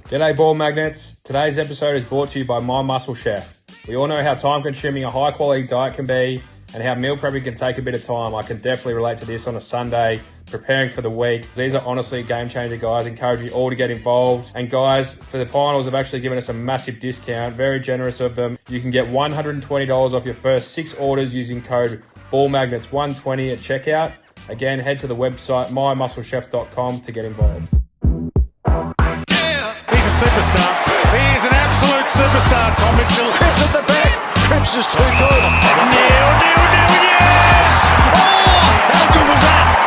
G'day ball magnets. Today's episode is brought to you by My Muscle Chef. We all know how time consuming a high quality diet can be and how meal prepping can take a bit of time. I can definitely relate to this on a Sunday, preparing for the week. These are honestly game changer, guys. Encourage you all to get involved. And guys, for the finals, have actually given us a massive discount. Very generous of them. You can get $120 off your first 6 orders using code BALLMAGNETS120 at checkout. Again, head to the website mymusclechef.com to get involved. Superstar. He is an absolute superstar, Tom Mitchell. Cripps at the back. Cripps is too good. Nil, yes! Oh, how good was that?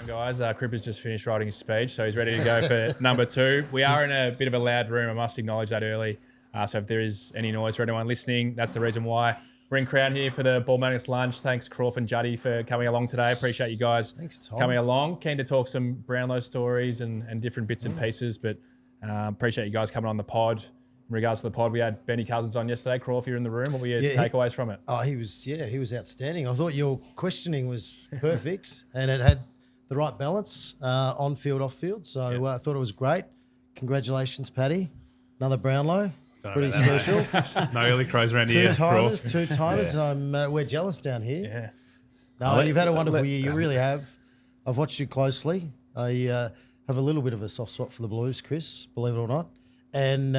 Guys, Crippa's just finished writing his speech, so he's ready to go for number 2. We are in a bit of a loud room. I must acknowledge that early. So if there is any noise for anyone listening, that's the reason why. We're in Crown here for the Ball Magnets lunch. Thanks, Crawford and Juddy, for coming along today. Appreciate you guys coming along. Keen to talk some Brownlow stories and different bits and pieces, but appreciate you guys coming on the pod. In regards to the pod, we had Benny Cousins on yesterday. Crawford, you're in the room. What were your takeaways from it? Oh, he was outstanding. I thought your questioning was perfect and it had the right balance on field, off field. So I thought it was great. Congratulations, Paddy. Another Brownlow. Pretty special. No early crows around here. Two timers. Yeah. We're jealous down here. Yeah. No, you've had a wonderful year. You really have. I've watched you closely. I have a little bit of a soft spot for the Blues, Chris, believe it or not. And,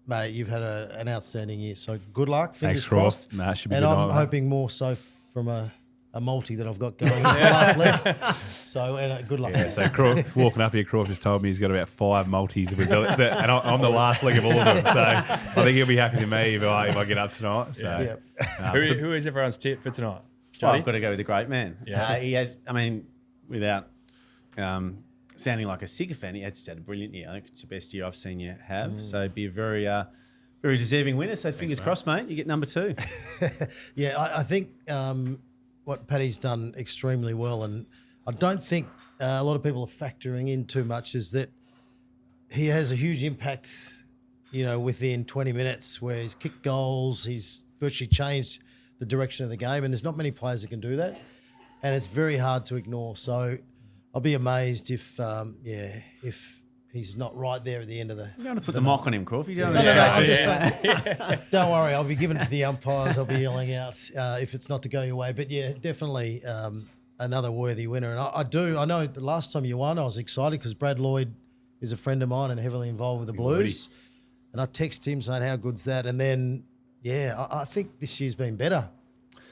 mate, you've had an outstanding year. So good luck. Fingers crossed. Nah, should be and good I'm night, hoping more so from a multi that I've got going into the last leg. So, good luck. Yeah, so walking up here, Crawford just told me he's got about 5 multis, and I'm the last leg of all of them. So I think he'll be happy with me if I get up tonight. So Who is everyone's tip for tonight? Well, I've got to go with the great man. Yeah. He has, I mean, without sounding like a sycophant, he has just had a brilliant year. I think it's the best year I've seen you have. So it'd be a very deserving winner. So fingers crossed, mate. You get number 2. Yeah, I think what Paddy's done extremely well, and I don't think a lot of people are factoring in too much, is that he has a huge impact, within 20 minutes where he's kicked goals, he's virtually changed the direction of the game, and there's not many players that can do that, and it's very hard to ignore. So I'll be amazed if he's not right there at the end of the... You're going to put the mock on him, Crawford. No, I'm just saying, don't worry, I'll be giving it to the umpires. I'll be yelling out if it's not to go your way. But yeah, definitely another worthy winner. And I know the last time you won, I was excited because Brad Lloyd is a friend of mine and heavily involved with the Blues. And I texted him saying, how good's that? And then, I think this year's been better.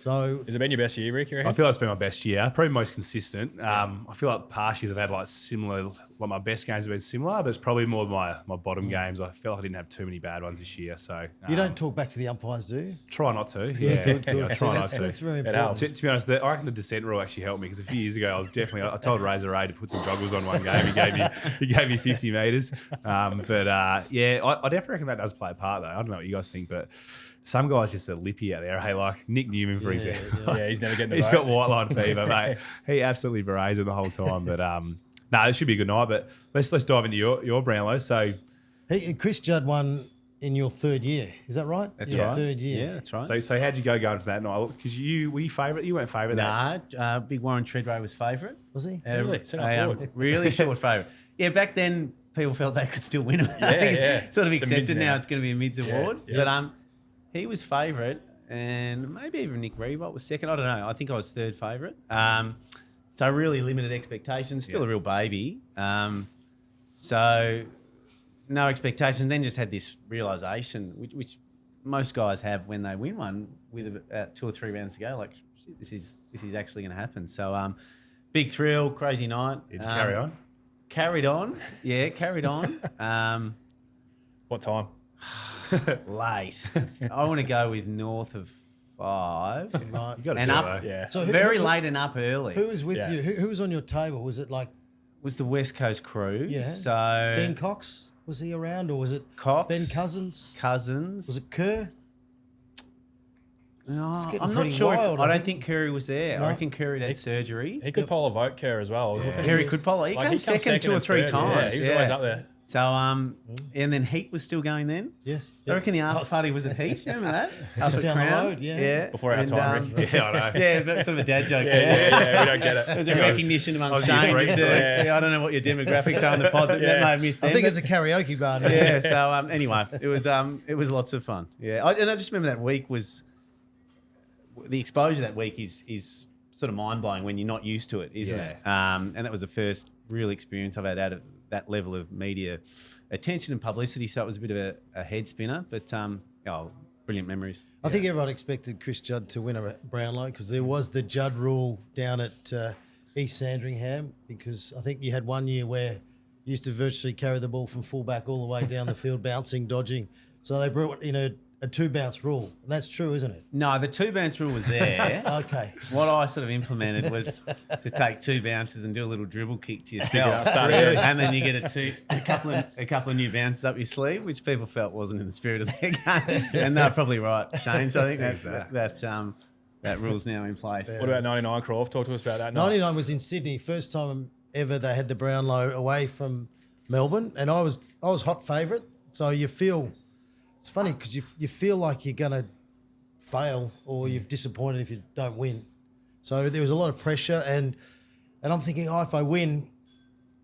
So, has it been your best year, Rick? I feel like it's been my best year, probably most consistent. I feel like past years I've had similar, my best games have been similar, but it's probably more my bottom games. I feel like I didn't have too many bad ones this year. So you don't talk back to the umpires, do you? Try not to. Yeah, good. I try not to. That's very important. To be honest, I reckon the descent rule actually helped me because a few years ago I told Razor Ray to put some joggers on one game. He gave me 50 metres. I definitely reckon that does play a part though. I don't know what you guys think, but some guys just are lippy out there. Hey, like Nick Newman, for example. Yeah, he's never getting the He's vote. got white line fever, mate. He absolutely berates it the whole time. But it should be a good night. But let's dive into your Brownlow. So, Chris Judd won in your 3rd year. Is that right? That's right. 3rd year. Yeah, that's right. So how'd you go going to that night? Because were you favourite? You weren't favourite. Nah, Big Warren Treadway was favourite. Was he? Really? Centre forward. Really short favourite. Yeah, back then people felt they could still win it. I think it's sort of accepted now. It's going to be a mids award. Yeah. But he was favourite, and maybe even Nick Reebok was second. I don't know. I think I was 3rd favourite. So really limited expectations. Still a real baby. So no expectations. Then just had this realisation, which most guys have when they win one, with about 2 or 3 rounds to go. Like, shit, this is actually going to happen. So big thrill, crazy night. Did you carry on? Carried on. Yeah, carried on. What time? Late. I want to go with north of 5. Right. You got to And do up, it. Though. Yeah. So very late and up early. Who was with Yeah. you? Who was on your table? Was it like was the West Coast crew? Yeah. So Dean Cox? Was he around, or was it Cox, Ben Cousins? Cousins. Was it Kerr? No, getting I'm not pretty sure. wild, I I don't think. think Curry was there. No. I reckon Curry had surgery. He could poll a vote, Kerr, as well. I was looking. Curry could poll. He Like, came second 2 or and 3 third. times. Yeah, he was always up there. So, and then Heat was still going then. Yes. I reckon the after party was at Heat. Remember that? Up at down the Crown? road, yeah. Yeah. Before our time, Rick. Yeah, I know. Yeah, but sort of a dad joke. Yeah, we don't get it. It was a recognition among was Shane. used to Yeah. I don't know what your demographics are on the pod that may have missed them. I think it's a karaoke bar. yeah. So anyway, it was lots of fun. Yeah, I just remember that week was the exposure that week is sort of mind blowing when you're not used to it, isn't it? And that was the first real experience I've had out of that level of media attention and publicity. So it was a bit of a head spinner, but brilliant memories. I think everyone expected Chris Judd to win a Brownlow because there was the Judd rule down at East Sandringham, because I think you had one year where you used to virtually carry the ball from fullback all the way down the field, bouncing, dodging. So they brought in a 2-bounce rule. And that's true, isn't it? No, the 2-bounce rule was there. Okay. What I sort of implemented was to take 2 bounces and do a little dribble kick to yourself, Start again. and then you get a couple of new bounces up your sleeve, which people felt wasn't in the spirit of their game, and they're probably right, Shane. So I think that rule's now in place. What about 99, Crawf? Talk to us about that. 99 was in Sydney. First time ever they had the Brownlow away from Melbourne, and I was hot favourite. So you feel... It's funny because you feel like you're going to fail or you've disappointed if you don't win. So there was a lot of pressure, and I'm thinking, if I win,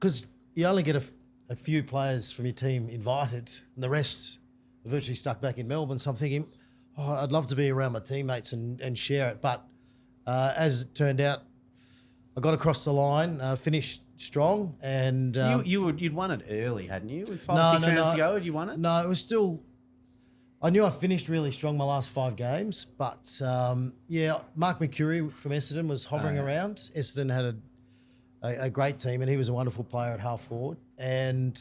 because you only get a few players from your team invited and the rest are virtually stuck back in Melbourne. So I'm thinking, I'd love to be around my teammates and share it. But as it turned out, I got across the line, finished strong. And You'd won it early, hadn't you? With 5 6 rounds to go, had you won it? No, it was still... I knew I finished really strong my last 5 games, but Mark McCurry from Essendon was hovering around. Essendon had a great team, and he was a wonderful player at half forward. And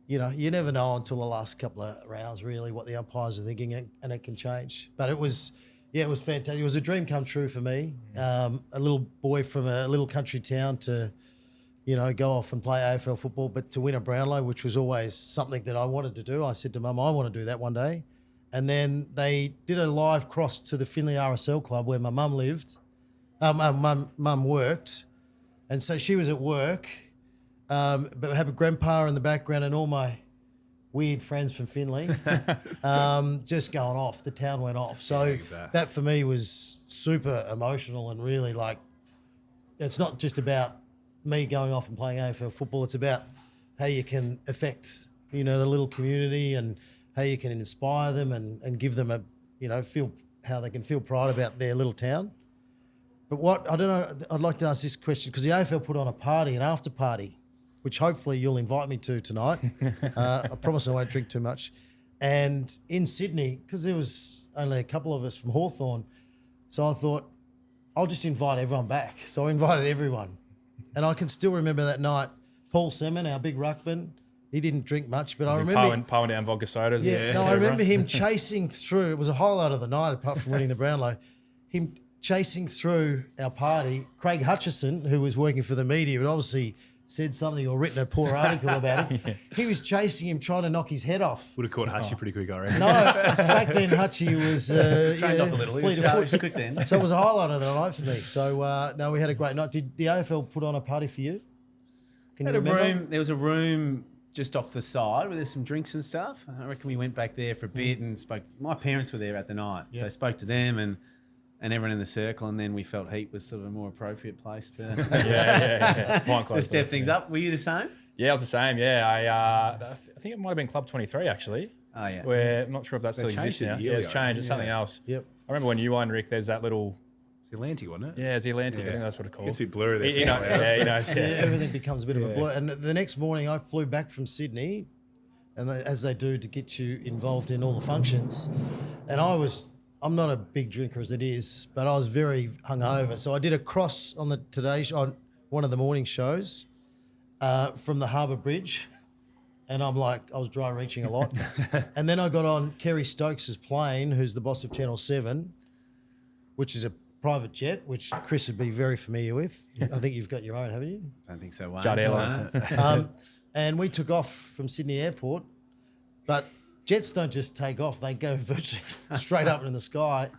you never know until the last couple of rounds really what the umpires are thinking, and it can change. But it was fantastic. It was a dream come true for me. A little boy from a little country town to go off and play AFL football, but to win a Brownlow, which was always something that I wanted to do. I said to Mum, I want to do that one day. And then they did a live cross to the Finley RSL club where my mum lived. My mum worked. And so she was at work, but I have a grandpa in the background and all my weird friends from Finley just going off. The town went off. So that for me was super emotional, and really it's not just about me going off and playing AFL football. It's about how you can affect, the little community, and how you can inspire them and give them feel how they can feel pride about their little town. But I don't know, I'd like to ask this question, because the AFL put on an after party, which hopefully you'll invite me to tonight. I promise I won't drink too much. And in Sydney, because there was only a couple of us from Hawthorn, so I thought, I'll just invite everyone back. So I invited everyone. And I can still remember that night, Paul Seaman, our big ruckman, he didn't drink much, but I remember... Powing down vodka sodas. I remember him chasing through. It was a highlight of the night, apart from winning the Brownlow. Him chasing through our party. Craig Hutchison, who was working for the media, had obviously said something or written a poor article about him. He was chasing him, trying to knock his head off. Would have caught Hutchie pretty quick, I reckon. No, back then Hutchie was Trained off a little. fleet He of was quick then. So it was a highlight of the night for me. So, no, we had a great night. Did the AFL put on a party for you? Can you remember? There was a room just off the side where there's some drinks and stuff. I reckon we went back there for a bit and spoke. My parents were there at the night, so I spoke to them and everyone in the circle, and then we felt Heat was sort of a more appropriate place to, to step things up. Were you the same? Yeah, I was the same. Yeah, I think it might have been Club 23 actually. Oh yeah. Where I'm not sure if that still changed exists it now. a year Yeah, it's ago. changed. It's something else. Yep. I remember when you won, Rick. There's that little. It's the Atlantic, wasn't it? Yeah, it's the Atlantic. I think that's what it's called. Gets a bit blurry there. He knows. Yeah. Everything becomes a bit of a blur. And the next morning, I flew back from Sydney, and as they do to get you involved in all the functions. And I'm not a big drinker as it is, but I was very hungover. So I did a cross on on one of the morning shows from the Harbour Bridge. And I was dry reaching a lot. And then I got on Kerry Stokes' plane, who's the boss of Channel 7, which is a private jet, which Chris would be very familiar with. I think you've got your own, haven't you? I don't think so. Wayne. Judd Airlines. And we took off from Sydney Airport, but jets don't just take off; they go virtually straight up in the sky.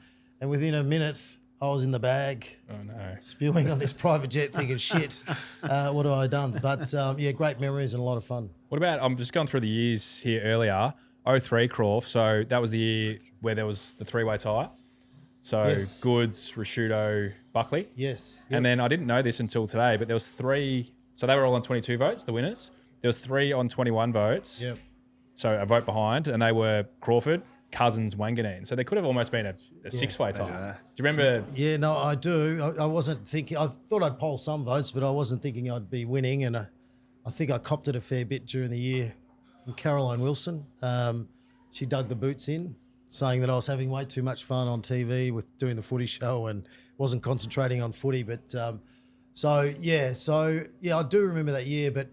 And within a minute, I was in the bag, Oh no. spewing on this private jet, thinking, shit, what have I done? But yeah, great memories and a lot of fun. What about, I'm just going through the years here earlier, 03 Crawf, so that was the year where there was the three-way tie. So Yes. Goods, Rashudo, Buckley. Yes. And then I didn't know this until today, but there was three, so they were all on 22 votes, the winners. There was 3 on 21 votes. Yep. So a vote behind, and they were Crawford, Cousins, Wanganeen. So there could have almost been a six-way tie. Do you remember? Yeah, no, I do. I wasn't thinking. I thought I'd poll some votes, but I wasn't thinking I'd be winning. And I think I copped it a fair bit during the year from Caroline Wilson. She dug the boots in, saying that I was having way too much fun on TV with doing the footy show and wasn't concentrating on footy. But so I do remember that year. But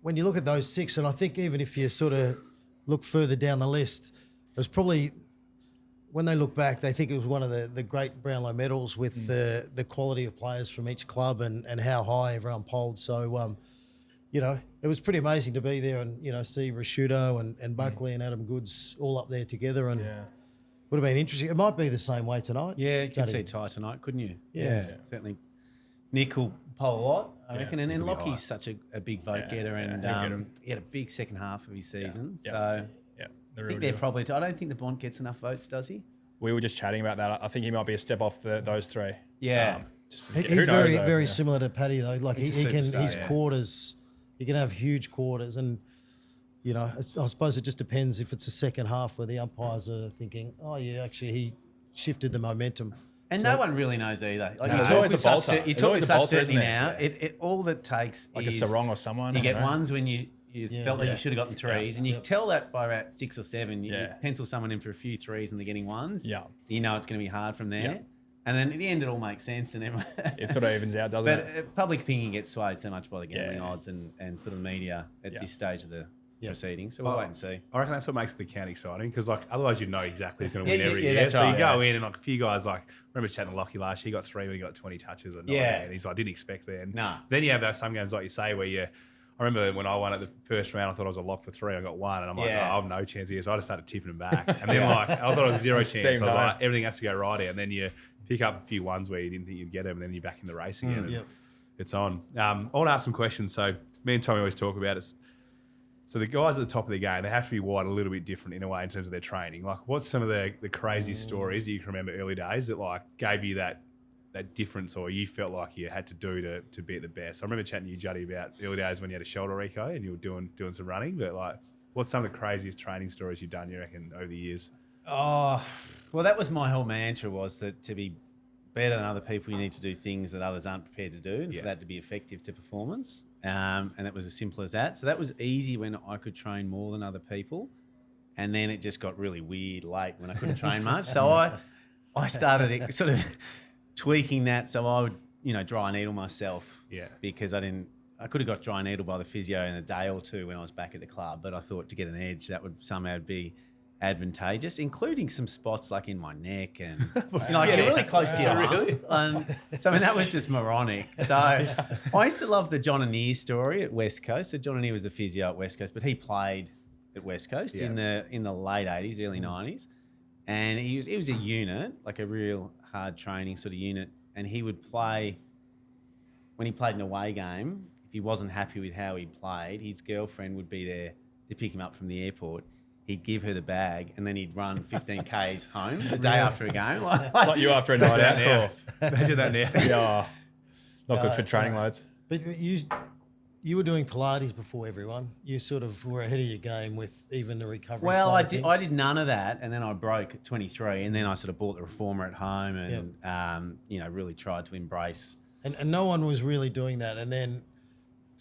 when you look at those 6, and I think even if you sort of look further down the list, it was probably, when they look back, they think it was one of the great Brownlow medals with the quality of players from each club and how high everyone polled. So, it was pretty amazing to be there and, see Rashudo and Buckley and Adam Goods all up there together, and would have been interesting. It might be the same way tonight. Yeah, you could Juddy. see tie tonight, couldn't you? Yeah. Certainly. Nick will poll a lot, I reckon. And then He'll be Lockie's high. such a big vote getter, and he'll get 'em. he had a big second half of his season. Yeah. So Yeah, I think they're probably. I don't think the Bond gets enough votes, does he? We were just chatting about that. I think he might be a step off those 3. Yeah. Who He's knows, very, though? very Yeah. similar to Paddy though. Like He's a he can, superstar, his yeah. quarters, he can have huge quarters, and I suppose it just depends if it's the second half where the umpires are thinking, oh yeah, actually he shifted the momentum. And So- no one really knows either. Like No, you it's talk always with a bolter. such, you It's talk always with a such bolter, certainty isn't it? now. Yeah. It all that takes Like is a sarong or someone. You I get don't know. ones when you felt like Yeah. you should have gotten threes, and you can tell that by about 6 or 7. You Yeah. pencil someone in for a few threes and they're getting ones. Yeah. You know it's going to be hard from there. Yeah. And then at the end, it all makes sense. And everyone, It sort of evens out, doesn't but it? public opinion gets swayed so much by the gambling Yeah. odds and sort of the media at Yeah. this stage of the proceedings. So we'll wait and see. I reckon that's what makes the count exciting, because otherwise you know exactly who's going to win Yeah, every yeah, year. that's So right, you go yeah. in and a few guys, I remember chatting to Lockie last year. He got 3 when he got 20 touches. Or Yeah. and he's like, I didn't expect that. Nah. Then you have some games like you say where I remember when I won at the first round, I thought I was a lock for 3. I got 1, and I'm like, Yeah. I have no chance here. So I just started tipping them back, and then I thought it was 0 chance. Steamed I was home. like, everything has to go right here, and then you pick up a few ones where you didn't think you'd get them, and then you're back in the race again. And Yep. It's on. I want to ask some questions. So me and Tommy always talk about it. So the guys at the top of the game, they have to be wired a little bit different in a way in terms of their training. Like, what's some of the crazy stories that you can remember early days that gave you that difference, or you felt like you had to do to be at the best? I remember chatting to you, Juddy, about early days when you had a shoulder reco and you were doing some running. But what's some of the craziest training stories you've done, you reckon, over the years? Oh, well, that was my whole mantra, was that to be better than other people, you need to do things that others aren't prepared to do, and for that to be effective to performance. And it was as simple as that. So that was easy when I could train more than other people. And then it just got really weird late when I couldn't train much. So I started sort of tweaking that. So I would, dry needle myself. Yeah. Because I could have got dry needle by the physio in a day or 2 when I was back at the club. But I thought to get an edge, that would somehow be advantageous, including some spots like in my neck and you're really close to your arm. So that was just moronic. So I used to love the John Annear story at West Coast. So John Annear was the physio at West Coast, but he played at West Coast in the late 80s, early 90s, and he was a unit, like a real hard training sort of unit, and he would play when he played an away game. If he wasn't happy with how he played, his girlfriend would be there to pick him up from the airport. He'd give her the bag, and then he'd run 15 Ks home the day after a game. Like you after a night out, Crawf. Imagine that now. Yeah. Not good for training loads. But you were doing Pilates before everyone. You sort of were ahead of your game with even the recovery. Well, side I of did. things. I did none of that, and then I broke at 23, and then I sort of bought the reformer at home, and really tried to embrace. And no one was really doing that. And then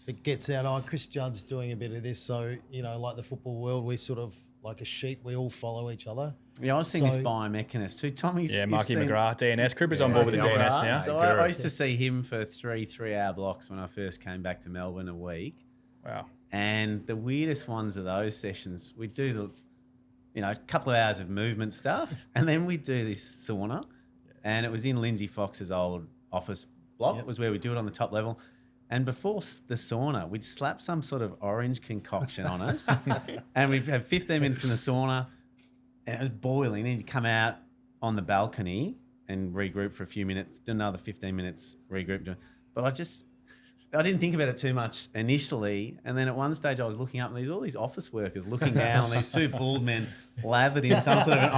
it gets out, Chris Judd's doing a bit of this. So, like the football world, we sort of, like a sheep, we all follow each other. Yeah, I was seeing this So- biomechanist who Tommy's. Yeah, you've Marky seen- McGrath, DNS. Crippa's on board with the Marky DNS McGrath. now. So I used to see him for 3-hour blocks when I first came back to Melbourne a week. Wow. And the weirdest ones of those sessions, we'd do a couple of hours of movement stuff, and then we'd do this sauna. And it was in Lindsay Fox's old office block. It was where we'd do it on the top level. And before the sauna, we'd slap some sort of orange concoction on us, and we'd have 15 minutes in the sauna, and it was boiling. Then you'd come out on the balcony and regroup for a few minutes, did another 15 minutes, regroup. But I didn't think about it too much initially. And then at one stage I was looking up and there's all these office workers looking down on these two bald men lathered in some sort of an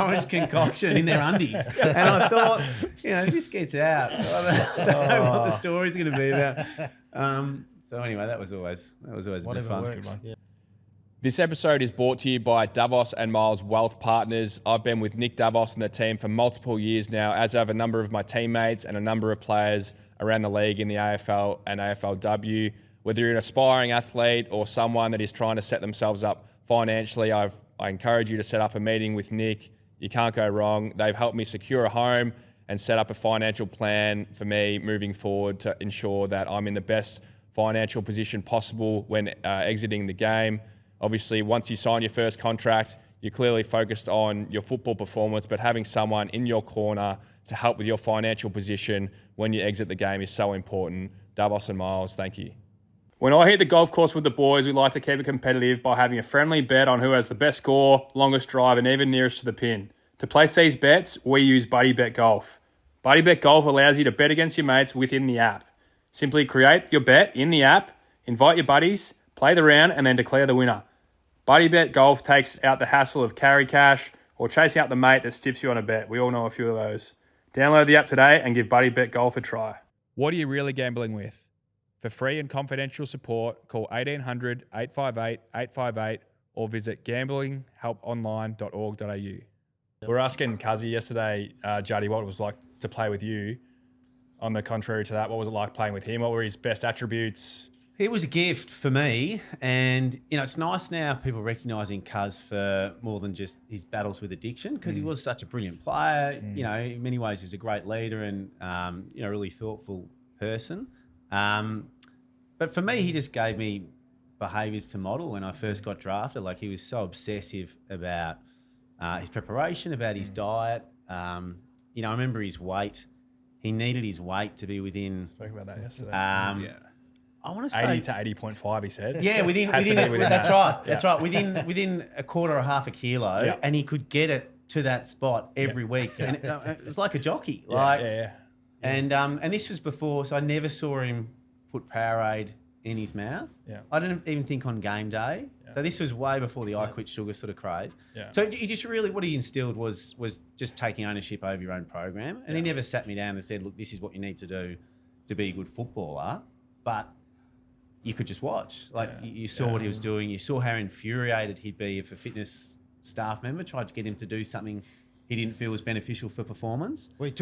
orange concoction in their undies. And I thought, this gets out. I don't know what the story's going to be about. So anyway, that was always a bit fun. Works. Yeah. This episode is brought to you by Davos and Miles Wealth Partners. I've been with Nick Davos and the team for multiple years now, as have a number of my teammates and a number of players around the league in the AFL and AFLW. Whether you're an aspiring athlete or someone that is trying to set themselves up financially, I encourage you to set up a meeting with Nick. You can't go wrong. They've helped me secure a home and set up a financial plan for me moving forward to ensure that I'm in the best financial position possible when exiting the game. Obviously, once you sign your first contract, you're clearly focused on your football performance, but having someone in your corner to help with your financial position when you exit the game is so important. Davos and Miles, thank you. When I hit the golf course with the boys, we like to keep it competitive by having a friendly bet on who has the best score, longest drive, and even nearest to the pin. To place these bets, we use Buddy Bet Golf. Buddy Bet Golf allows you to bet against your mates within the app. Simply create your bet in the app, invite your buddies, play the round, and then declare the winner. Buddy Bet Golf takes out the hassle of carry cash or chasing out the mate that stiffs you on a bet. We all know a few of those. Download the app today and give Buddy Bet Golf a try. What are you really gambling with? For free and confidential support, call 1800 858 858 or visit gamblinghelponline.org.au. We were asking Cuzzy yesterday, Juddy, what it was like to play with you. On the contrary to that, what was it like playing with him? What were his best attributes? It was a gift for me, and it's nice now people recognising Cuz for more than just his battles with addiction, because he was such a brilliant player. In many ways he was a great leader and really thoughtful person. But for me, he just gave me behaviours to model when I first got drafted. Like, he was so obsessive about his preparation, about his diet. I remember his weight. He needed his weight to be within. Spoke about that yesterday. I want to say 80 to 80.5, he said. Yeah, within that's right. That's right. Within a quarter or half a kilo, and he could get it to that spot every week. And it was like a jockey. And this was before, so I never saw him put Powerade in his mouth. Yeah. I didn't even think on game day. Yeah. So this was way before the I Quit Sugar sort of craze. Yeah. So he just really, what he instilled was just taking ownership over your own program. And he never sat me down and said, look, this is what you need to do to be a good footballer. But you could just watch. Like, you saw what he was doing. You saw how infuriated he'd be if a fitness staff member tried to get him to do something he didn't feel was beneficial for performance. Well, he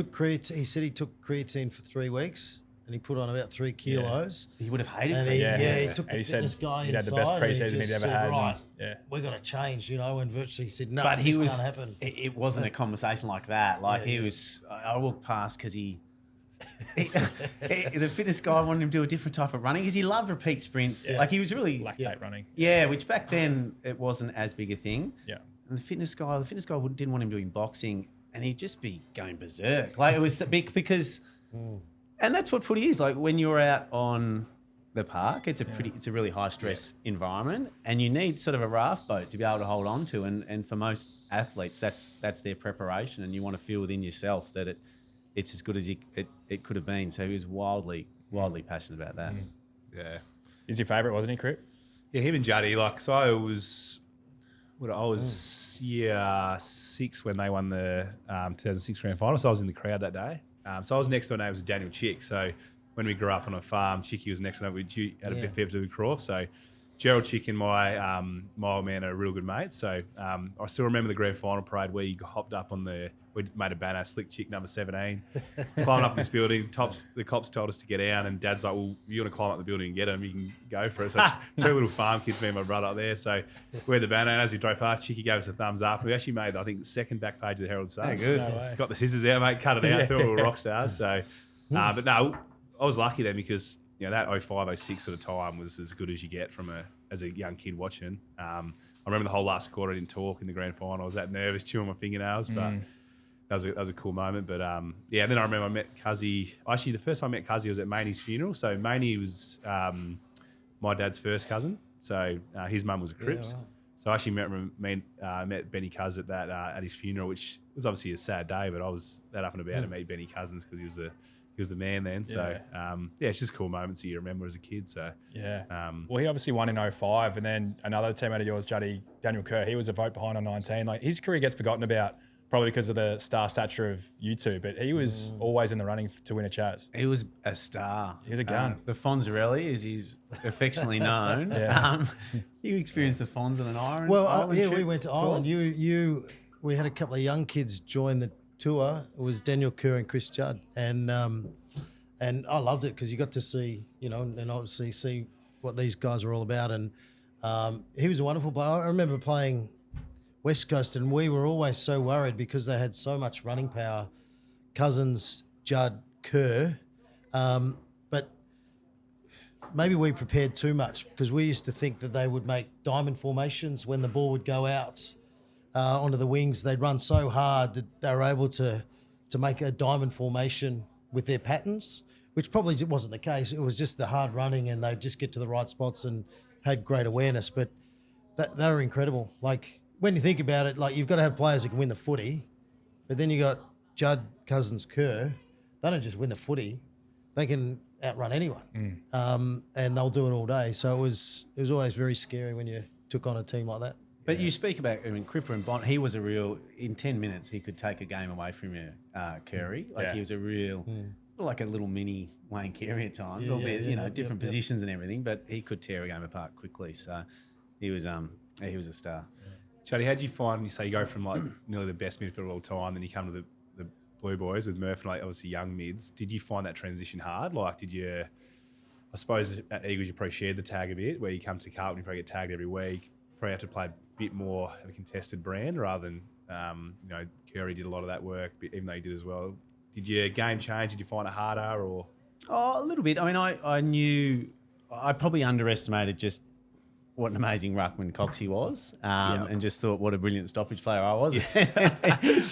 said he took creatine for 3 weeks and he put on about 3 kilos. He would have hated And creatine. he took the fitness guy he'd had inside. the best and pre-season he he'd just ever said, had. right, Yeah. we're going to change, and virtually said, no, But this can't happen. It wasn't a conversation like that. Like, he was, I walked past because the fitness guy wanted him to do a different type of running because he loved repeat sprints. Yeah. Like, he was really Lactate running. Yeah, which back then it wasn't as big a thing. Yeah. And the fitness guy didn't want him doing boxing, and he'd just be going berserk. Like, it was big because, and that's what footy is. Like, when you're out on the park, it's a really high stress environment, and you need sort of a raft boat to be able to hold on to. And for most athletes, that's their preparation, and you want to feel within yourself that it's as good as it could have been. So he was wildly passionate about that. Yeah. He's your favourite, wasn't he, Crip? Yeah, him and Juddy. Like, so I was year 6 when they won the 2006 grand final. So I was in the crowd that day. So I was next door neighbours with Daniel Chick. So when we grew up on a farm, Chicky was next door. We had a bit of to do with Crawford. So Gerald Chick and my old man are real good mates. So I still remember the grand final parade where you hopped up on we made a banner, Slick Chick number 17, climbing up in this building. The cops told us to get out, and Dad's like, well, if you want to climb up the building and get him, you can go for it. So it's 2 little farm kids, me and my brother up there. So we had the banner, and as we drove past, Chicky gave us a thumbs up. We actually made, I think, the second back page of the Herald Sun. Yeah, good. No way. Got the scissors out, mate, cut it out, thought we were rock stars. So, but no, I was lucky then because that 05, 06 sort of time was as good as you get as a young kid watching. I remember the whole last quarter I didn't talk in the grand final. I was that nervous, chewing my fingernails, but that was a cool moment. But and then I remember I met Cuzzy. Actually, the first time I met Cuzzy was at Maney's funeral. So Maney was my dad's first cousin. So his mum was a Cripps. So I actually met Benny Cuz at that at his funeral, which was obviously a sad day, but I was that up and about to meet Benny Cousins because he was the man then. So it's just cool moments that you remember as a kid. So well, he obviously won in 05, and then another teammate of yours, Daniel Kerr, he was a vote behind on 19. Like, his career gets forgotten about probably because of the star stature of you two, but he was always in the running to win a Chaz. He was a star. He was a gun. The Fonzarelli, as he's affectionately known. You experienced the Fonz in an Ireland. We went to Ireland. We had a couple of young kids join the tour. It was Daniel Kerr and Chris Judd, and I loved it because you got to see, and obviously see what these guys are all about. And he was a wonderful player. I remember playing West Coast, and we were always so worried because they had so much running power. Cousins, Judd, Kerr, but maybe we prepared too much because we used to think that they would make diamond formations when the ball would go out onto the wings. They'd run so hard that they were able to make a diamond formation with their patterns, which probably wasn't the case. It was just the hard running, and they'd just get to the right spots and had great awareness. But they were incredible. Like, when you think about it, like, you've got to have players that can win the footy, but then you got Judd, Cousins, Kerr. They don't just win the footy; they can outrun anyone, and they'll do it all day. So it was always very scary when you took on a team like that. But you speak about, Crippa and Bond. He was a real. In 10 minutes, he could take a game away from you, Curry. He was a real, like a little mini Wayne Carey at times, albeit different positions and everything. But he could tear a game apart quickly. So he was a star. Juddy, how did you find, you say you go from like nearly the best midfielder of all time, then you come to the Blue Boys with Murph and like obviously young mids. Did you find that transition hard? Like, did you, I suppose at Eagles you probably shared the tag a bit, where you come to Carlton, you probably get tagged every week, probably have to play a bit more of a contested brand rather than, Curry did a lot of that work, even though he did as well. Did your game change? Did you find it harder or? Oh, a little bit. I mean, I knew, I probably underestimated just what an amazing ruckman Coxie was, and just thought what a brilliant stoppage player I was.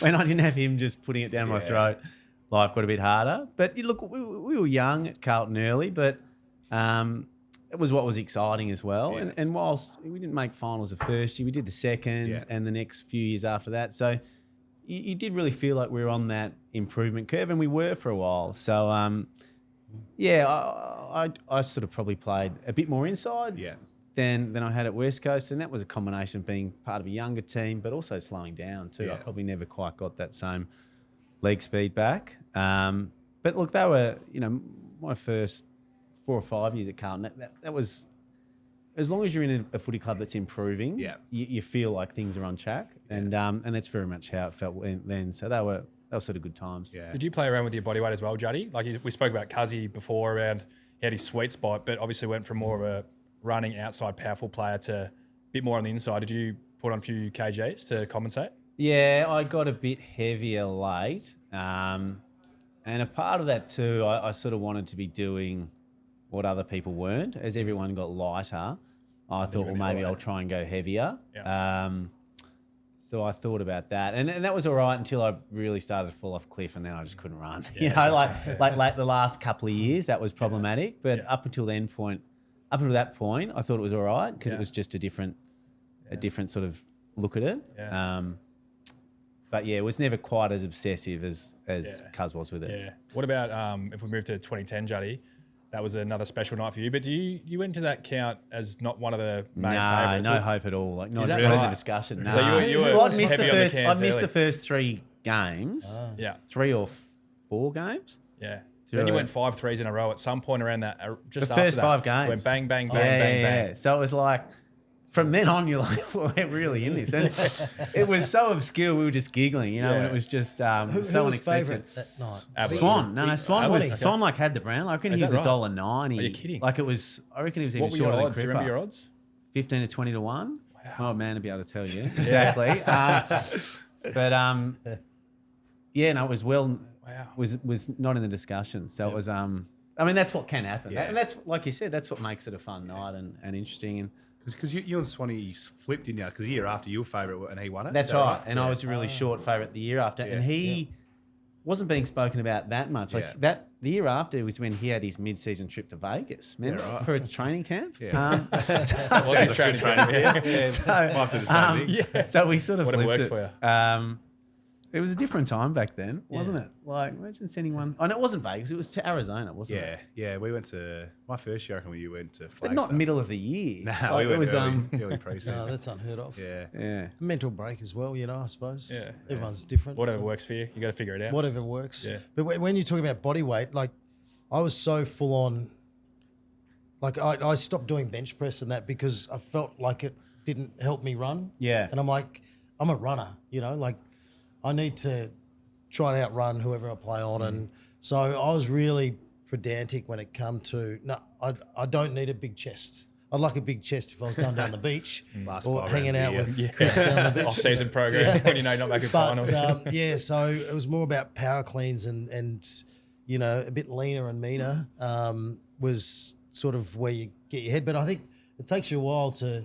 When I didn't have him just putting it down my throat, life got a bit harder. But look, we were young at Carlton early, but it was what was exciting as well. Yeah. And whilst we didn't make finals the first year, we did the second and the next few years after that. So you did really feel like we were on that improvement curve, and we were for a while. So, I sort of probably played a bit more inside. Yeah. Than I had at West Coast, and that was a combination of being part of a younger team, but also slowing down too. I probably never quite got that same leg speed back. But look, they were, my first 4 or 5 years at Carlton. That was, as long as you're in a footy club that's improving, you feel like things are on track, and that's very much how it felt then. So they were sort of good times. Yeah. Did you play around with your body weight as well, Juddy? Like, we spoke about Cuzzy before around he had his sweet spot, but obviously went from more of a running outside powerful player to a bit more on the inside. Did you put on a few kgs to compensate? Yeah, I got a bit heavier late. And a part of that too, I sort of wanted to be doing what other people weren't. As everyone got lighter, I thought, well, maybe I'll try and go heavier. Yeah. So I thought about that. And that was all right until I really started to fall off a cliff, and then I just couldn't run. Yeah, like the last couple of years, that was problematic. But up until that point, I thought it was all right because it was just a different sort of look at it. Yeah. But it was never quite as obsessive as Cuz was with it. Yeah. What about if we move to 2010, Juddy? That was another special night for you. But do you went to that count as not one of the main favourites? No hope at all. Like, not really in the discussion. No. So you were I'd missed heavy the first 3 games. Yeah. 3 or 4 games. Yeah. Then you went 5 threes in a row at some point around that. Just the first 5 games. Went bang, bang, bang, bang, bang. So it was like, from then on, you're like, we're really in this. And it was so obscure, we were just giggling, and it was just so unexpected. Who was favourite that night? Swan. Swan had the brown. I reckon he was right? $1.90. Are you kidding? Like, it was, I reckon he was even what were your shorter than odds? Crippa. Do you remember your odds? 15 to 20 to 1. Wow. Oh, man, to be able to tell you. Exactly. But, it was well... Wow. Was not in the discussion. So it was, that's what can happen. Yeah. And that's, like you said, that's what makes it a fun night and interesting. And because you and Swanee flipped, didn't you? Because the year after you were favourite and he won it. That's right. And I was a really short favourite the year after. Yeah. And he wasn't being spoken about that much. Like Yeah. that, the year after was when he had his mid-season trip to Vegas, remember, Yeah, right. for a training camp. Yeah. What's his training camp? Yeah, might do the same thing. So we sort of Whatever flipped works it. for you. It was a different time back then, wasn't it? Like, imagine sending one. Oh, no, it wasn't Vegas. It was to Arizona, wasn't it? Yeah. We went to my first year. I reckon you went to But not Flagstaff. middle of the year. Nah, Like, we went it was early pre-season. No, that's unheard of. Yeah. yeah. Mental break as well, I suppose. Yeah. Everyone's different. Whatever So works for you, you got to figure it out. Whatever works. Yeah. But when you're talking about body weight, like I was so full on, like I stopped doing bench press and that because I felt like it didn't help me run. Yeah. And I'm like, I'm a runner, like I need to try and outrun whoever I play on. And so I was really pedantic when it come to, no, I don't need a big chest. I'd like a big chest if I was going down the beach Last or 5 hanging rounds out of the with Chris down the beach. Off-season program when you know you're not making finals. But so it was more about power cleans and a bit leaner and meaner was sort of where you get your head. But I think it takes you a while to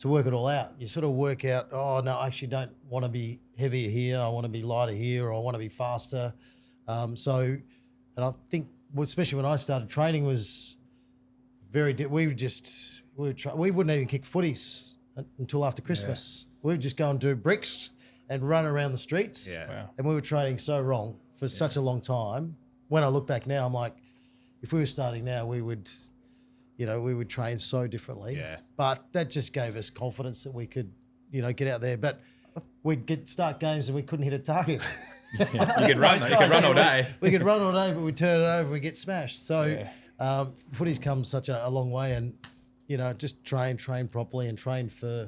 work it all out. You sort of work out, oh no, I actually don't want to be heavier here. I want to be lighter here, or I want to be faster. And I think, especially when I started training, was very. We wouldn't even kick footies until after Christmas. We would just go and do bricks and run around the streets. Yeah. Wow. And we were training so wrong for such a long time. When I look back now, I'm like, if we were starting now, we would train so differently. Yeah. But that just gave us confidence that we could, get out there. But we'd start games and we couldn't hit a target. You could run, though. You could run all day. We could run all day, but we turn it over and we get smashed. So Yeah. footy's come such a long way, and just train properly and train for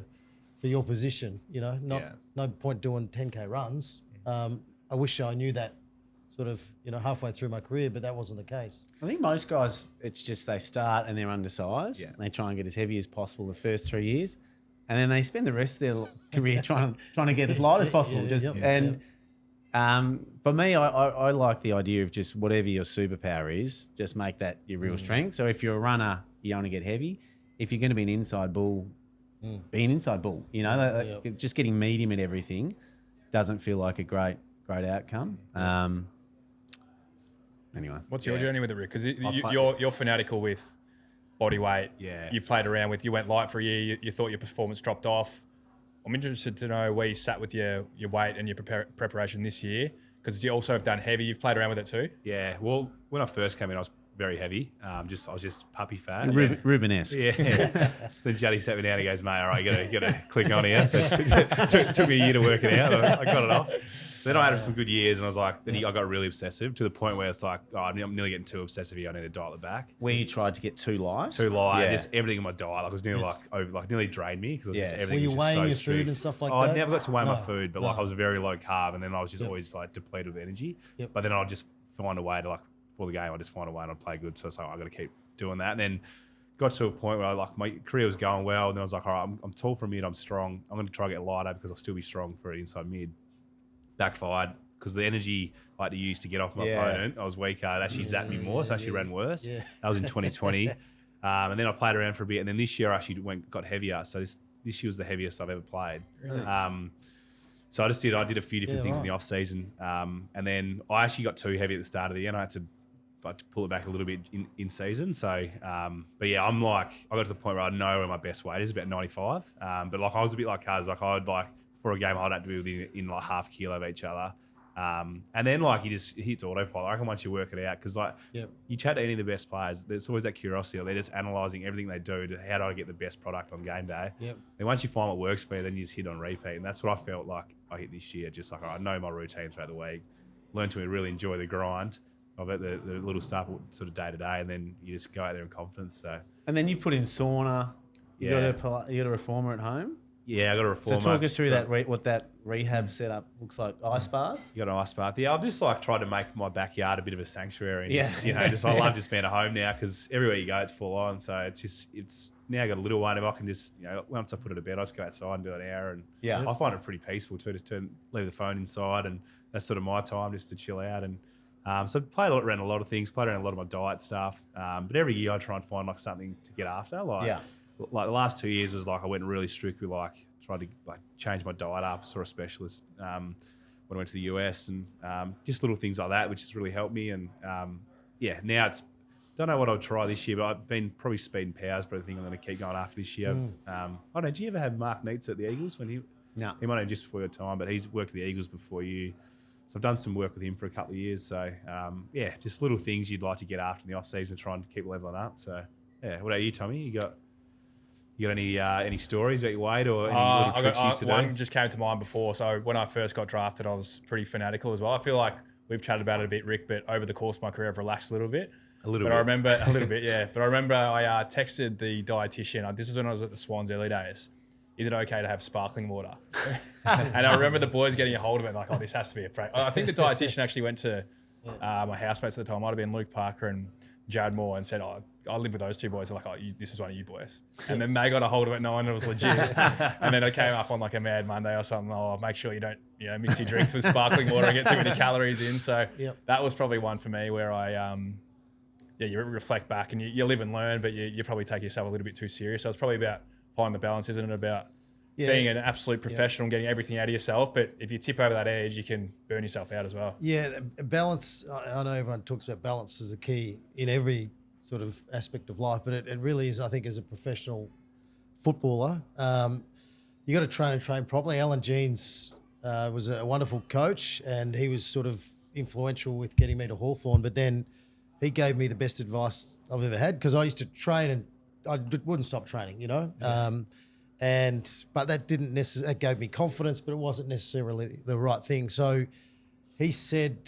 your position. No point doing 10K runs. I wish I knew that sort of halfway through my career, but that wasn't the case. I think most guys, it's just they start and they're undersized. Yeah. They try and get as heavy as possible the first 3 years, and then they spend the rest of their career trying to get as light as possible. For me, I like the idea of just whatever your superpower is, just make that your real strength. So if you're a runner, you only get heavy. If you're going to be an inside bull, be an inside bull. Just getting medium at everything doesn't feel like a great outcome. Anyway, What's your journey with it, Rick? Because played- you're fanatical with body weight. Yeah. You played around with. You went light for a year. You thought your performance dropped off. I'm interested to know where you sat with your weight and your preparation this year, because you also have done heavy. You've played around with it too. Yeah. Well, when I first came in, I was very heavy. I was just puppy fat. Rubenesque. Yeah. So Juddy sat me down and he goes, mate, all right, you got to click on here. So it took me a year to work it out. I got it off. Then I had some good years, and I was like, I got really obsessive to the point where it's like, I'm nearly getting too obsessive here. I need to dial it back. Where you tried to get too light. Too light, Yeah. just everything in my diet. Like, it was nearly nearly drained me because Yes. everything Were you was just weighing so your strict. food and stuff like I that? never got to weigh my No. food, but No. I was very low carb, and then I was just always depleted with energy. Yep. But then I'd just find a way to for the game, I just find a way and I'd play good. So it's like, I got to keep doing that. And then got to a point where my career was going well, and then I was like, all right, I'm tall for a mid, I'm strong. I'm going to try to get lighter because I'll still be strong for an inside mid. Backfired because the energy I had to use to get off my opponent, I was weaker. It actually zapped me more, so I actually ran worse. Yeah. That was in 2020. And then I played around for a bit, and then this year I actually got heavier. So this year was the heaviest I've ever played. Really? So I did a few different things in right. the off season, and then I actually got too heavy at the start of the year, and I had to pull it back a little bit in season. So, but yeah, I got to the point where I know where my best weight is, about 95. But I was a bit like Kaz, I'd for a game I'd have to be within half a kilo of each other. And then he just hits autopilot. I reckon once you work it out, because you chat to any of the best players, there's always that curiosity. They're just analysing everything they do to how do I get the best product on game day. Yep. And once you find what works for you, then you just hit on repeat. And that's what I felt like I hit this year. Just I know my routine throughout the week, learn to really enjoy the grind of it, the little stuff sort of day to day, and then you just go out there in confidence. So And then you put in sauna. You Yeah. got a reformer at home. yeah, I got a reformer. So talk us through that what that rehab setup looks like. Ice bath. You got an ice bath. Yeah, I've just tried to make my backyard a bit of a sanctuary. And Yeah. I love just being at home now because everywhere you go, it's full on. So it's now I got a little one. If I can just, once I put it to bed, I just go outside and do an hour. And Yeah. I find it pretty peaceful too. Just leave the phone inside, and that's sort of my time just to chill out. And so I played around a lot of things, played around a lot of my diet stuff. But every year I try and find something to get after. Like the last 2 years was I went really strict with tried to change my diet up, saw a specialist. when I went to the US, and just little things like that, which has really helped me. And now it's don't know what I'll try this year, but I've been probably speed and powers, but I think I'm going to keep going after this year. I don't know. Do you ever have Mark Neitz at the Eagles when he? No. He might have just before your time, but he's worked at the Eagles before you. So I've done some work with him for a couple of years. So just little things you'd like to get after in the off season, try and keep leveling up. So what about you, Tommy? You got any stories about your weight or any little tricks you used to do? One just came to mind before. So when I first got drafted, I was pretty fanatical as well. I feel like we've chatted about it a bit, Rick, but over the course of my career, I've relaxed a little bit. I remember a little bit, yeah. But I remember I texted the dietitian. This was when I was at the Swans early days. Is it okay to have sparkling water? And I remember the boys getting a hold of it, like, this has to be a prank. I think the dietitian actually went to my housemates at the time. Might have been Luke Parker and Judd Moore, and said, I live with those two boys. They're like, this is one of you boys. And then they got a hold of it knowing it was legit. And then it came up on like a Mad Monday or something. Make sure you don't mix your drinks with sparkling water and get too many calories in. So that was probably one for me where I you reflect back and you live and learn, but you probably take yourself a little bit too serious. So it's probably about finding the balance, isn't it? About being an absolute professional and getting everything out of yourself. But if you tip over that edge, you can burn yourself out as well. Yeah, balance. I know everyone talks about balance as a key in every sort of aspect of life, but it really is, I think, as a professional footballer, you got to train properly. Alan Jeans was a wonderful coach, and he was sort of influential with getting me to Hawthorn, but then he gave me the best advice I've ever had, because I used to train and I wouldn't stop training, but that didn't necessarily, that gave me confidence, but it wasn't necessarily the right thing. So I said,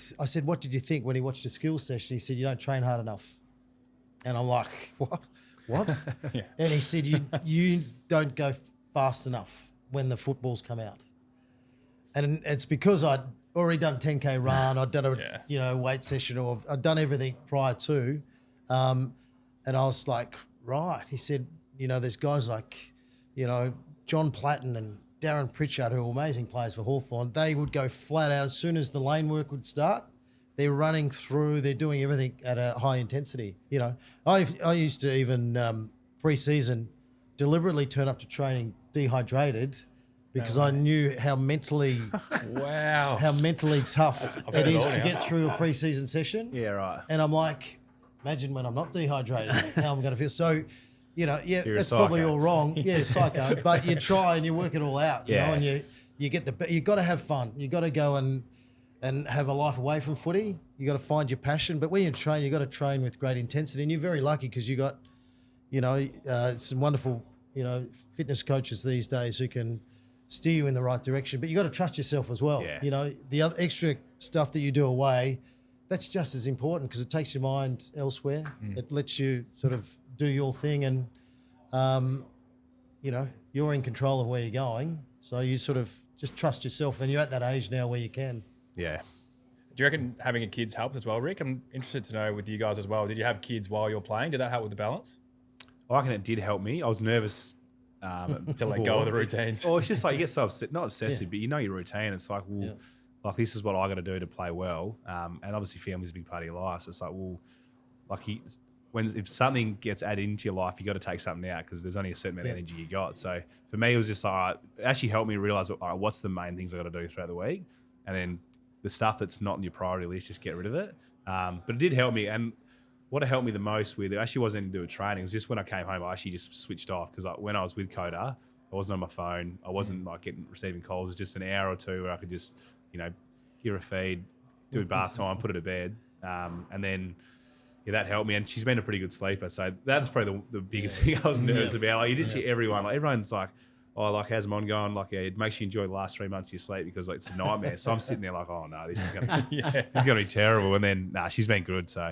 what did you think when he watched a skills session? He said, you don't train hard enough. And I'm like, what? And he said, you don't go fast enough when the footballs come out. And it's because I'd already done a 10K run, I'd done a weight session, or I'd done everything prior to. And I was like, right. He said, there's guys like, John Platten and Darren Pritchard, who are amazing players for Hawthorn. They would go flat out as soon as the lane work would start. They're running through, they're doing everything at a high intensity. I used to even pre-season deliberately turn up to training dehydrated because I knew how mentally tough it is to get through a pre-season session. Yeah, right. And I'm like, imagine when I'm not dehydrated, how I'm going to feel. So, that's probably all wrong. Yeah, psycho. But you try and you work it all out, and you get you got to have fun. You got to go and have a life away from footy. You got to find your passion. But when you train, you got to train with great intensity. And you're very lucky because you got, some wonderful, fitness coaches these days who can steer you in the right direction. But you got to trust yourself as well. Yeah. The other extra stuff that you do away, that's just as important because it takes your mind elsewhere. It lets you sort of do your thing, and you're in control of where you're going. So you sort of just trust yourself, and you're at that age now where you can. Yeah. Do you reckon having a kids helped as well, Rick? I'm interested to know with you guys as well. Did you have kids while you're playing? Did that help with the balance? I reckon it did help me. I was nervous to let go of the routines. Or it's just like you get so not obsessive, but your routine. It's like, like this is what I got to do to play well. And obviously, family's a big part of your life. So it's like, if something gets added into your life, you got to take something out because there's only a certain amount of energy you got. So for me, it was just it actually helped me realize, what's the main things I got to do throughout the week, and then the stuff that's not on your priority list, just get rid of it. But it did help me, and what helped me the most with it actually wasn't to do with training. It was just when I came home, I actually just switched off because when I was with Coda, I wasn't on my phone. I wasn't receiving calls. It was just an hour or two where I could just, give her a feed, do bath time, put her to bed, and then. Yeah, that helped me, and she's been a pretty good sleeper. So that's probably the biggest thing I was nervous about. Like, you just hear everyone, everyone's like, how's mine going? Like, it makes you enjoy the last 3 months of your sleep because it's a nightmare. So I'm sitting there like, oh no, this is gonna be terrible. And then she's been good. So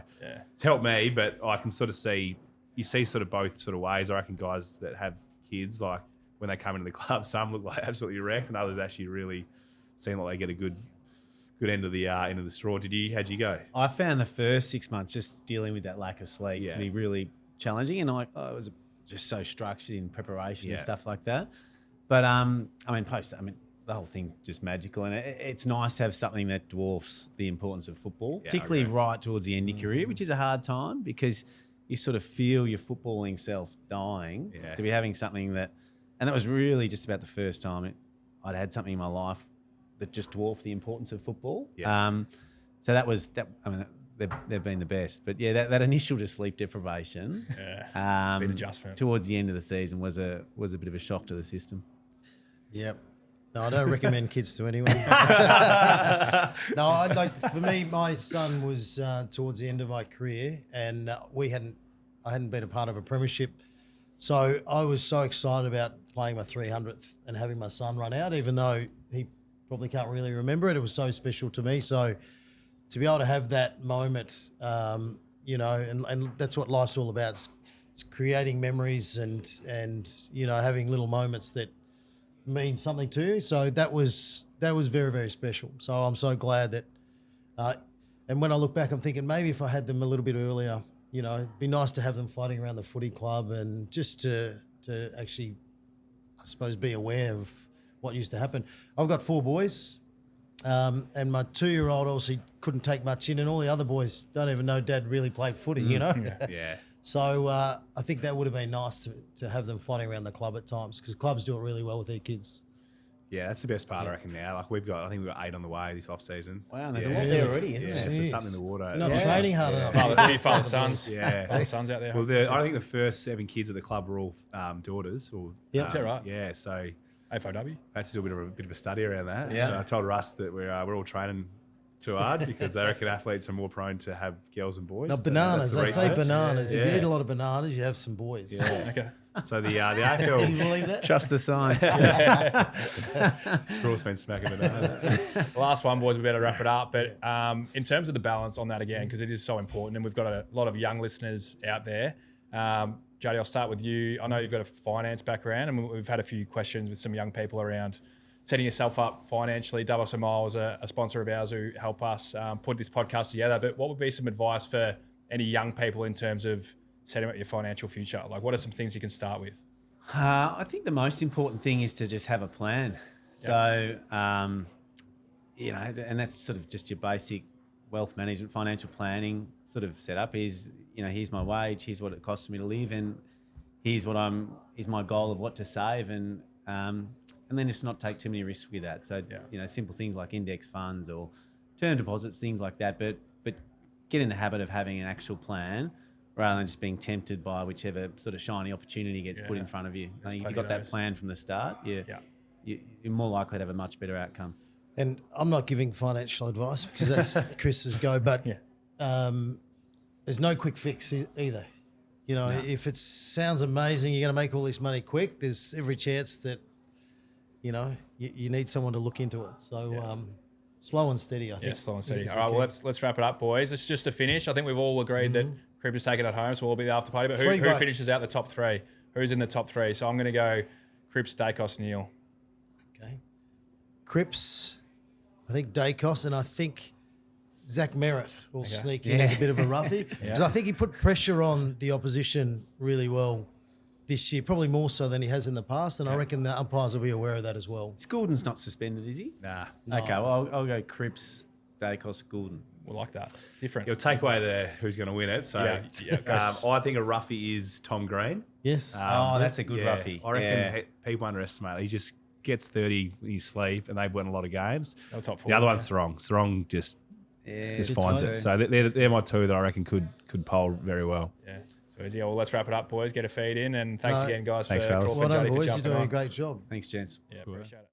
it's helped me, but I can sort of see sort of both sort of ways. I reckon guys that have kids, like when they come into the club, some look like absolutely wrecked, and others actually really seem like they get a good end of the straw. How'd you go? I found the first 6 months just dealing with that lack of sleep to be really challenging, and I was just so structured in preparation and stuff like that. But the whole thing's just magical, and it's nice to have something that dwarfs the importance of football, particularly right towards the end of your career, which is a hard time because you sort of feel your footballing self dying to be having something that, and that was really just about the first time I'd had something in my life that just dwarf the importance of football. Yeah. So that was that. I mean, they've been the best. But yeah, that initial just sleep deprivation, Big adjustment. towards the end of the season was a bit of a shock to the system. Yep. No, I don't recommend kids to anyone. No, for me, my son was towards the end of my career, and I hadn't been a part of a premiership, so I was so excited about playing my 300th and having my son run out, even though he probably can't really remember it. It was so special to me. So to be able to have that moment, and that's what life's all about. It's creating memories and having little moments that mean something to you. So that was very, very special. So I'm so glad that, and when I look back, I'm thinking maybe if I had them a little bit earlier, it'd be nice to have them fighting around the footy club and just to actually, I suppose, be aware of what used to happen. I've got 4 boys, and my 2-year-old obviously couldn't take much in, and all the other boys don't even know Dad really played footy, Yeah. So I think that would have been nice to have them fighting around the club at times, because clubs do it really well with their kids. Yeah, that's the best part, I reckon, now. Like, I think we've got 8 on the way this off-season. Wow, and there's a lot there already, isn't there? So there's something in the water. You're not training hard enough. Father sons. Yeah. Father sons out there. Well, I think the first 7 kids at the club were all daughters. Is that right? Yeah, so AFOW. I had to do a bit of a study around that. Yeah. So I told Russ that we're all training too hard because they reckon athletes are more prone to have girls and boys. No, bananas. That's the They say research. bananas. If you Yeah. eat a lot of bananas, you have some boys. Yeah. Okay. So the Can you AFL believe that? Trust the science. rules been smacking bananas. Last one, boys, we better wrap it up. But in terms of the balance on that again, because it is so important, and we've got a lot of young listeners out there. Juddy, I'll start with you. I know you've got a finance background, and we've had a few questions with some young people around setting yourself up financially. WSMI was a sponsor of ours who helped us put this podcast together. But what would be some advice for any young people in terms of setting up your financial future? Like, what are some things you can start with? I think the most important thing is to just have a plan. So, and that's sort of just your basic wealth management, financial planning sort of setup is, here's my wage, here's what it costs me to live, and here's my goal of what to save, and then just not take too many risks with that. So, simple things like index funds or term deposits, things like that, but get in the habit of having an actual plan rather than just being tempted by whichever sort of shiny opportunity gets put in front of you. I think if you've got that plan from the start, you're more likely to have a much better outcome. And I'm not giving financial advice because that's Chris's go, but there's no quick fix either. If it sounds amazing, you're going to make all this money quick, there's every chance that, you need someone to look into it. So slow and steady, I think. Yeah, slow and steady. All right, well, let's wrap it up, boys. It's just a finish. I think we've all agreed that Cripps is taking it home, so we'll be the after party. But who finishes out the top 3? Who's in the top 3? So I'm going to go Cripps, Dacos, Neil. Okay. Cripps, I think Dacos, and I think Zach Merritt will sneak in as a bit of a roughie. Because I think he put pressure on the opposition really well this year, probably more so than he has in the past, and I reckon the umpires will be aware of that as well. Goulden's not suspended, is he? Nah. Okay, well, I'll go Cripps, Dacos, Goulden. We'll like that. Different. You'll take away who's going to win it. So I think a roughie is Tom Green. Yes. That's a good roughie. I reckon people underestimate. He just gets 30 in his sleep, and they've won a lot of games. No top 4. The other one's Sarong. Sarong just finds it. So they're my 2 that I reckon could poll very well. Yeah. So easy. Well, let's wrap it up, boys. Get a feed in, and thanks again, guys, Thanks, for fellas. Crawford, Well done, Juddy, for boys. You're jumping doing on. a great job. Thanks, gents. Yeah, appreciate it.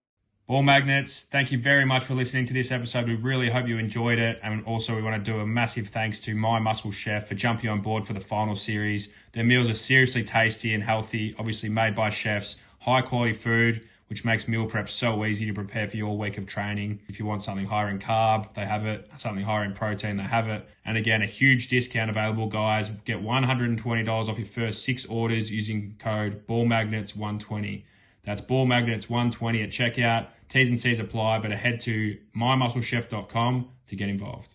Ball Magnets, thank you very much for listening to this episode. We really hope you enjoyed it. And also we want to do a massive thanks to My Muscle Chef for jumping on board for the final series. Their meals are seriously tasty and healthy, obviously made by chefs, high quality food, which makes meal prep so easy to prepare for your week of training. If you want something higher in carb, they have it. Something higher in protein, they have it. And again, a huge discount available, guys. Get $120 off your first 6 orders using code BallMagnets120. That's BallMagnets120 at checkout. T's and C's apply, but head to mymusclechef.com to get involved.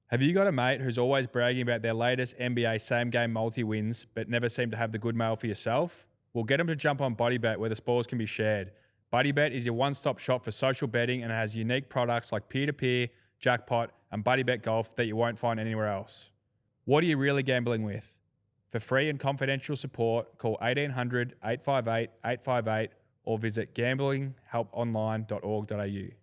Have you got a mate who's always bragging about their latest NBA same-game multi-wins but never seem to have the good mail for yourself? Well, get them to jump on BuddyBet where the spoils can be shared. BuddyBet is your one-stop shop for social betting and has unique products like peer-to-peer, jackpot, and BuddyBet Golf that you won't find anywhere else. What are you really gambling with? For free and confidential support, call 1800 858 858 or visit gamblinghelponline.org.au.